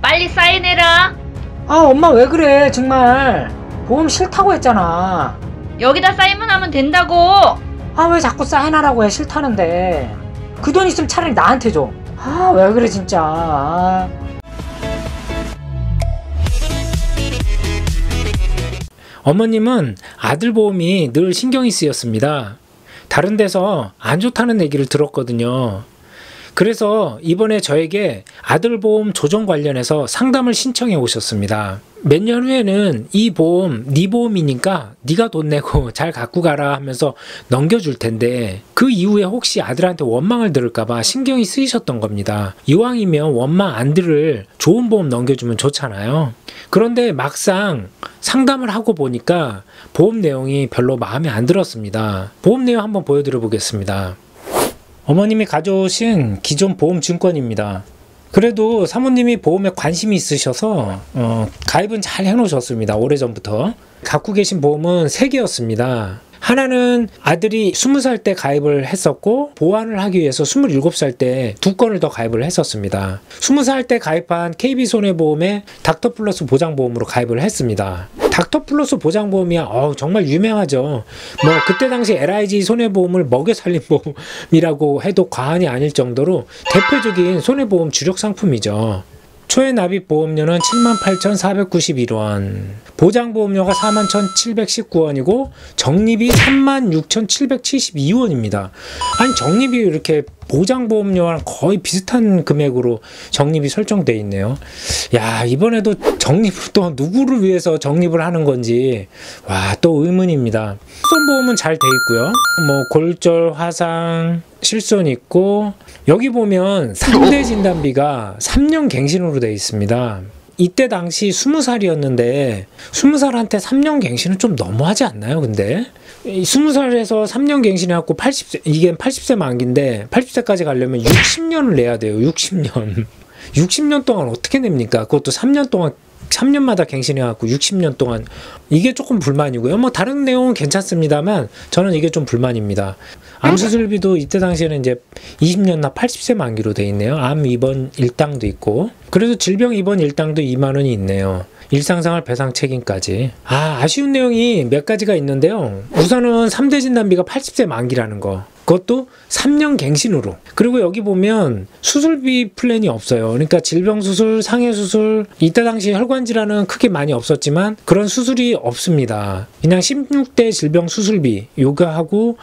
빨리 사인해라. 아, 엄마 왜 그래 정말. 보험 싫다고 했잖아. 여기다 사인만 하면 된다고. 아, 왜 자꾸 사인하라고 해. 싫다는데. 그 돈 있으면 차라리 나한테 줘. 아, 왜 그래 진짜. 아. 어머님은 아들 보험이 늘 신경이 쓰였습니다. 다른 데서 안 좋다는 얘기를 들었거든요. 그래서 이번에 저에게 아들 보험 조정 관련해서 상담을 신청해 오셨습니다. 몇 년 후에는 이 보험 네 보험이니까 네가 돈 내고 잘 갖고 가라 하면서 넘겨줄 텐데 그 이후에 혹시 아들한테 원망을 들을까봐 신경이 쓰이셨던 겁니다. 이왕이면 원망 안 들을 좋은 보험 넘겨주면 좋잖아요. 그런데 막상 상담을 하고 보니까 보험 내용이 별로 마음에 안 들었습니다. 보험 내용 한번 보여드려 보겠습니다. 어머님이 가져오신 기존 보험 증권입니다. 그래도 사모님이 보험에 관심이 있으셔서 가입은 잘 해놓으셨습니다. 오래전부터. 갖고 계신 보험은 3개였습니다. 하나는 아들이 20살 때 가입을 했었고 보완을 하기 위해서 27살 때 2건을 더 가입을 했었습니다. 20살 때 가입한 KB손해보험에 닥터플러스 보장보험으로 가입을 했습니다. 닥터플러스 보장보험이야 정말 유명하죠. 뭐 그때 당시 LIG 손해보험을 먹여 살린 보험이라고 해도 과언이 아닐 정도로 대표적인 손해보험 주력 상품이죠. 초에 납입 보험료는 78,491원, 보장보험료가 41,719원이고 적립이 36,772원입니다. 아니 적립이 이렇게 보장보험료랑 거의 비슷한 금액으로 적립이 설정되어 있네요. 야, 이번에도 적립을 또 누구를 위해서 적립을 하는 건지 또 의문입니다. 실손보험은 잘 돼 있고요. 뭐 골절, 화상, 실손 있고 여기 보면 3대 진단비가 3년 갱신으로 되어 있습니다. 이때 당시 20살이었는데 20살한테 3년 갱신은 좀 너무하지 않나요? 근데 20살에서 3년 갱신해갖고 80세, 이게 80세 만기인데 80세까지 가려면 60년을 내야 돼요. 60년 60년 동안 어떻게 냅니까? 그것도 3년 동안 3년마다 갱신해갖고 60년 동안. 이게 조금 불만이고요. 뭐 다른 내용은 괜찮습니다만 저는 이게 좀 불만입니다. 암 수술비도 이때 당시에는 이제 20년나 80세 만기로 돼 있네요. 암 입원 일당도 있고 그래도 질병 입원 일당도 2만 원이 있네요. 일상생활 배상 책임까지. 아쉬운 내용이 몇 가지가 있는데요. 우선은 3대 진단비가 80세 만기라는 거. 그것도 3년 갱신으로. 그리고 여기 보면 수술비 플랜이 없어요. 그러니까 질병수술, 상해수술, 이때 당시 혈관질환은 크게 많이 없었지만 그런 수술이 없습니다. 그냥 16대 질병수술비 요가하고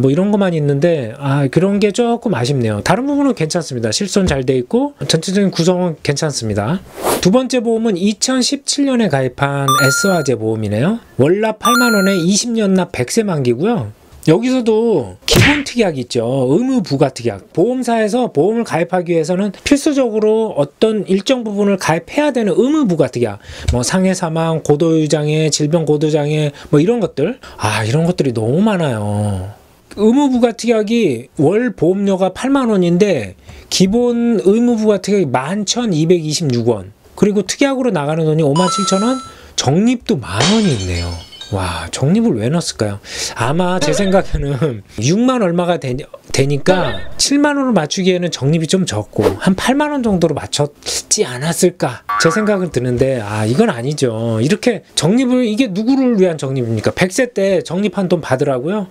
뭐 이런 것만 있는데 그런 게 조금 아쉽네요. 다른 부분은 괜찮습니다. 실손 잘 돼 있고 전체적인 구성은 괜찮습니다. 두 번째 보험은 2017년에 가입한 S화재 보험이네요. 월납 8만원에 20년 납 100세 만기고요. 여기서도 기본 특약이 있죠. 의무 부과 특약. 보험사에서 보험을 가입하기 위해서는 필수적으로 어떤 일정 부분을 가입해야 되는 의무 부과 특약. 뭐 상해 사망, 고도유장애, 질병 고도장애 뭐 이런 것들. 이런 것들이 너무 많아요. 의무 부과 특약이 월 보험료가 8만 원인데 기본 의무 부과 특약이 11,226원. 그리고 특약으로 나가는 돈이 57,000원. 적립도 10,000원이 있네요. 와, 적립을 왜 넣었을까요? 아마 제 생각에는 6만 얼마가 되니까 7만 원을 맞추기에는 적립이 좀 적고 한 8만 원 정도로 맞췄지 않았을까 제 생각은 드는데 이건 아니죠. 이렇게 적립을 이게 누구를 위한 적립입니까? 100세 때 적립한 돈 받으라고요?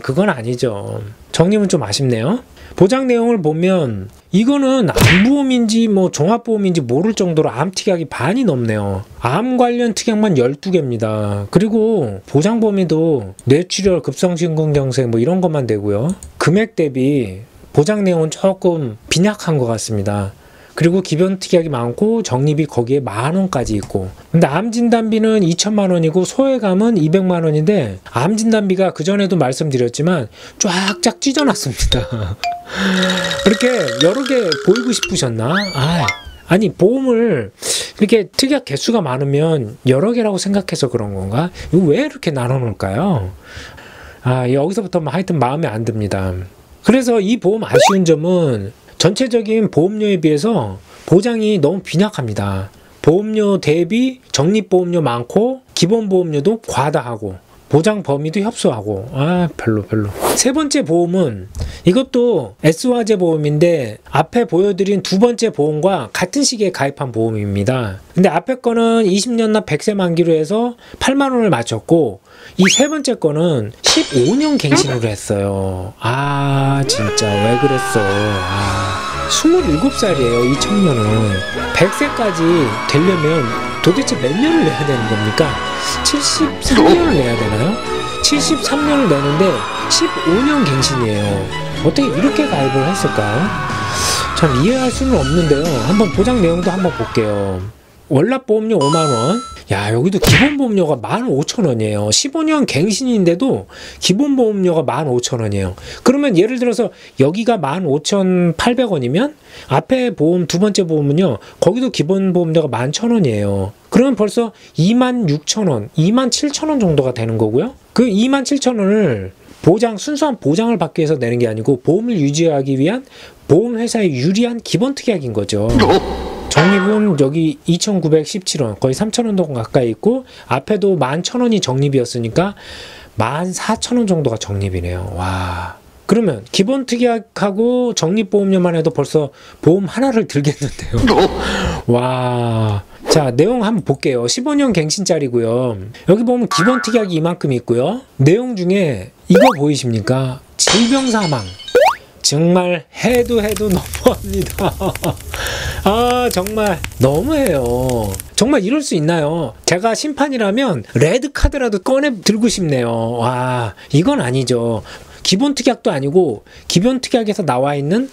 그건 아니죠. 적립은 좀 아쉽네요. 보장 내용을 보면 이거는 암보험인지 뭐 종합보험인지 모를 정도로 암 특약이 반이 넘네요. 암 관련 특약만 12개입니다. 그리고 보장범위도 뇌출혈, 급성심근경색 뭐 이런 것만 되고요. 금액 대비 보장 내용은 조금 빈약한 것 같습니다. 그리고 기본 특약이 많고 적립이 거기에 10,000원까지 있고 근데 암진단비는 2천만 원이고 소외감은 200만 원인데 암진단비가 그전에도 말씀드렸지만 쫙쫙 찢어놨습니다. 그렇게 여러 개 보이고 싶으셨나? 아니 보험을 이렇게 특약 개수가 많으면 여러 개라고 생각해서 그런 건가? 이거 왜 이렇게 나눠 놓을까요? 여기서부터 하여튼 마음에 안 듭니다. 그래서 이 보험 아쉬운 점은 전체적인 보험료에 비해서 보장이 너무 빈약합니다. 보험료 대비 적립보험료 많고 기본보험료도 과다하고 보장 범위도 협소하고 별로. 세 번째 보험은 이것도 S화재 보험인데 앞에 보여드린 두 번째 보험과 같은 시기에 가입한 보험입니다. 근데 앞에 거는 20년 납 100세 만기로 해서 8만 원을 맞췄고 이 세 번째 거는 15년 갱신으로 했어요. 진짜 왜 그랬어. 27살이에요 이 청년은. 100세까지 되려면 도대체 몇 년을 내야 되는 겁니까? 73년을 내야 되나요? 73년을 내는데 15년 갱신이에요. 어떻게 이렇게 가입을 했을까요? 참 이해할 수는 없는데요. 한번 보장 내용도 한번 볼게요. 월납보험료 5만원. 여기도 기본보험료가 15,000원이에요. 15년 갱신인데도 기본보험료가 15,000원이에요. 그러면 예를 들어서 여기가 15,800원이면 앞에 보험 두 번째 보험은요, 거기도 기본보험료가 11,000원이에요. 그러면 벌써 26,000원, 27,000원 정도가 되는 거고요. 그 27,000원을 순수한 보장을 받기 위해서 내는 게 아니고 보험을 유지하기 위한 보험회사에 유리한 기본특약인 거죠. 적립은 여기 2,917원, 거의 3,000원 더 가까이 있고 앞에도 11,000원이 적립이었으니까 14,000원 정도가 적립이네요. 와. 그러면 기본특약하고 적립보험료만 해도 벌써 보험 하나를 들겠는데요. 와. 자, 내용 한번 볼게요. 15년 갱신짜리고요. 여기 보면 기본특약이 이만큼 있고요. 내용 중에 이거 보이십니까? 질병사망. 정말 해도 너무합니다. 정말 너무해요. 정말 이럴 수 있나요? 제가 심판이라면 레드카드라도 꺼내 들고 싶네요. 이건 아니죠. 기본특약도 아니고 기본특약에서 나와 있는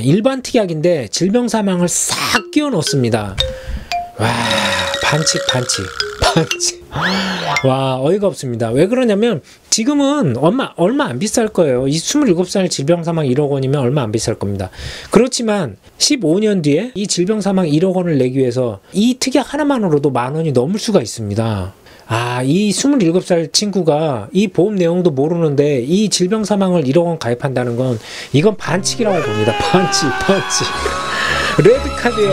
일반 특약인데 질병사망을 싹 끼워 넣습니다. 반칙. 어이가 없습니다. 왜 그러냐면 지금은 얼마 안 비쌀 거예요. 이 27살 질병사망 1억 원이면 얼마 안 비쌀 겁니다. 그렇지만 15년 뒤에 이 질병사망 1억 원을 내기 위해서 이 특약 하나만으로도 10,000원이 넘을 수가 있습니다. 이 27살 친구가 이 보험 내용도 모르는데 이 질병사망을 1억 원 가입한다는 건 이건 반칙이라고 봅니다. 반칙. 레드카드요.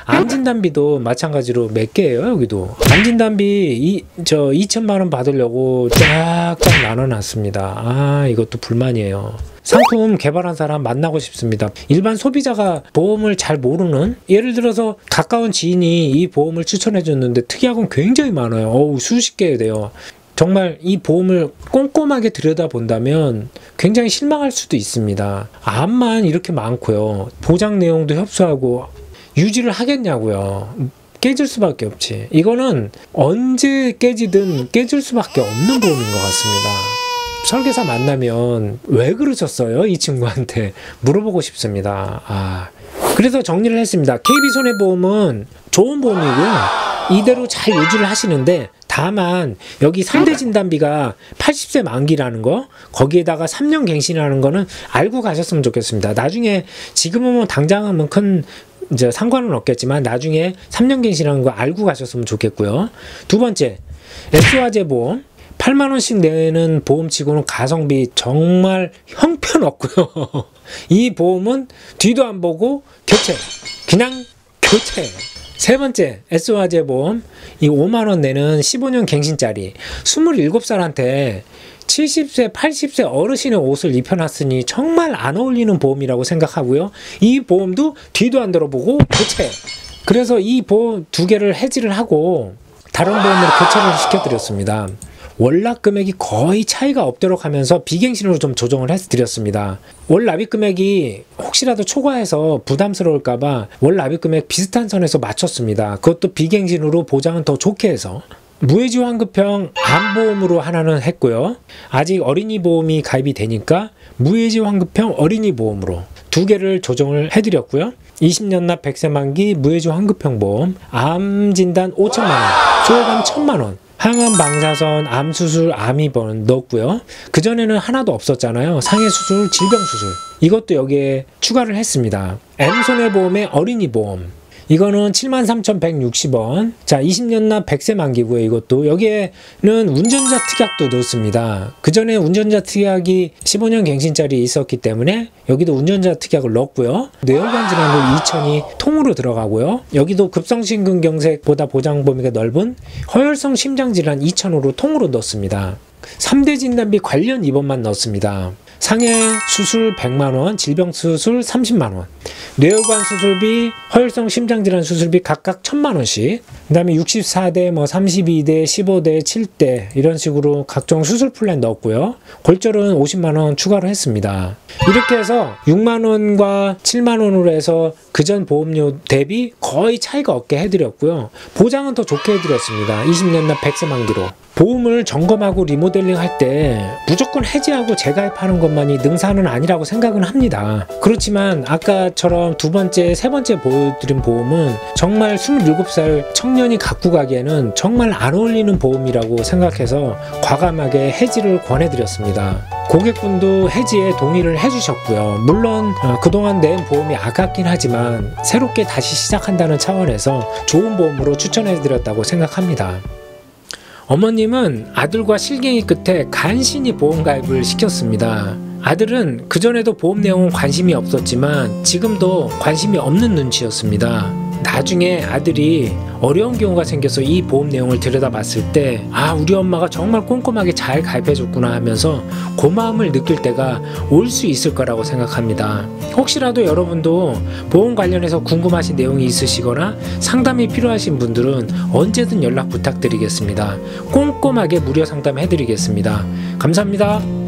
암진단비도 마찬가지로 몇 개예요 여기도. 암진단비 2천만 원 받으려고 쫙 나눠놨습니다. 이것도 불만이에요. 상품 개발한 사람 만나고 싶습니다. 일반 소비자가 보험을 잘 모르는, 예를 들어서 가까운 지인이 이 보험을 추천해 줬는데 특약은 굉장히 많아요. 수십 개 돼요. 정말 이 보험을 꼼꼼하게 들여다본다면 굉장히 실망할 수도 있습니다. 암만 이렇게 많고요. 보장 내용도 협소하고 유지를 하겠냐고요. 깨질 수밖에 없지. 이거는 언제 깨지든 깨질 수밖에 없는 보험인 것 같습니다. 설계사 만나면 왜 그러셨어요? 이 친구한테 물어보고 싶습니다. 그래서 정리를 했습니다. KB손해보험은 좋은 보험이고요. 이대로 잘 유지를 하시는데 다만 여기 3대 진단비가 80세 만기라는 거, 거기에다가 3년 갱신이라는 거는 알고 가셨으면 좋겠습니다. 나중에 지금은 당장은 큰 상관은 없겠지만 나중에 3년 갱신이라는 거 알고 가셨으면 좋겠고요. 두 번째, S화재 보험 8만 원씩 내는 보험치고는 가성비 정말 형편없고요. 이 보험은 뒤도 안 보고 그냥 교체. 세 번째, S화재 보험 이 5만 원 내는 15년 갱신짜리 27살한테 70세, 80세 어르신의 옷을 입혀놨으니 정말 안 어울리는 보험이라고 생각하고요. 이 보험도 뒤도 안 들어보고 교체. 그래서 이 보험 두 개를 해지를 하고 다른 보험으로 교체를 시켜드렸습니다. 월납 금액이 거의 차이가 없도록 하면서 비갱신으로 좀 조정을 해드렸습니다. 월 납입 금액이 혹시라도 초과해서 부담스러울까봐 월 납입 금액 비슷한 선에서 맞췄습니다. 그것도 비갱신으로 보장은 더 좋게 해서. 무해지 환급형 암보험으로 하나는 했고요. 아직 어린이 보험이 가입이 되니까 무해지 환급형 어린이 보험으로 두 개를 조정을 해드렸고요. 20년 납 100세 만기 무해지 환급형 보험, 암진단 5천만 원, 소요감 1,000만 원, 항암 방사선, 암수술, 암입원 넣었고요. 그전에는 하나도 없었잖아요. 상해수술, 질병수술. 이것도 여기에 추가를 했습니다. M손해보험의 어린이 보험. 이거는 73,160원. 자, 20년 납 100세 만기고요. 이것도 여기에는 운전자 특약도 넣습니다. 그 전에 운전자 특약이 15년 갱신짜리 있었기 때문에 여기도 운전자 특약을 넣었고요. 뇌혈관 질환 2,000이 통으로 들어가고요. 여기도 급성심근경색보다 보장 범위가 넓은 허혈성 심장질환 2,000으로 통으로 넣습니다. 3대 진단비 관련 입원만 넣습니다. 상해 수술 100만원, 질병 수술 30만원, 뇌혈관 수술비, 허혈성 심장질환 수술비 각각 1000만원씩, 그 다음에 64대, 32대, 15대, 7대 이런 식으로 각종 수술 플랜 넣었고요. 골절은 50만원 추가로 했습니다. 이렇게 해서 6만원과 7만원으로 해서 그전 보험료 대비 거의 차이가 없게 해드렸고요. 보장은 더 좋게 해드렸습니다. 20년 납 100세 만기로. 보험을 점검하고 리모델링 할 때 무조건 해지하고 재가입하는 것만이 능사는 아니라고 생각은 합니다. 그렇지만 아까처럼 두 번째, 세 번째 보여드린 보험은 정말 27살 청년이 갖고 가기에는 정말 안 어울리는 보험이라고 생각해서 과감하게 해지를 권해드렸습니다. 고객분도 해지에 동의를 해주셨고요. 물론 그동안 낸 보험이 아깝긴 하지만 새롭게 다시 시작한다는 차원에서 좋은 보험으로 추천해드렸다고 생각합니다. 어머님은 아들과 실갱이 끝에 간신히 보험가입을 시켰습니다. 아들은 그전에도 보험 내용은 관심이 없었지만 지금도 관심이 없는 눈치였습니다. 나중에 아들이 어려운 경우가 생겨서 이 보험 내용을 들여다봤을 때 우리 엄마가 정말 꼼꼼하게 잘 가입해줬구나 하면서 고마움을 느낄 때가 올 수 있을 거라고 생각합니다. 혹시라도 여러분도 보험 관련해서 궁금하신 내용이 있으시거나 상담이 필요하신 분들은 언제든 연락 부탁드리겠습니다. 꼼꼼하게 무료 상담해드리겠습니다. 감사합니다.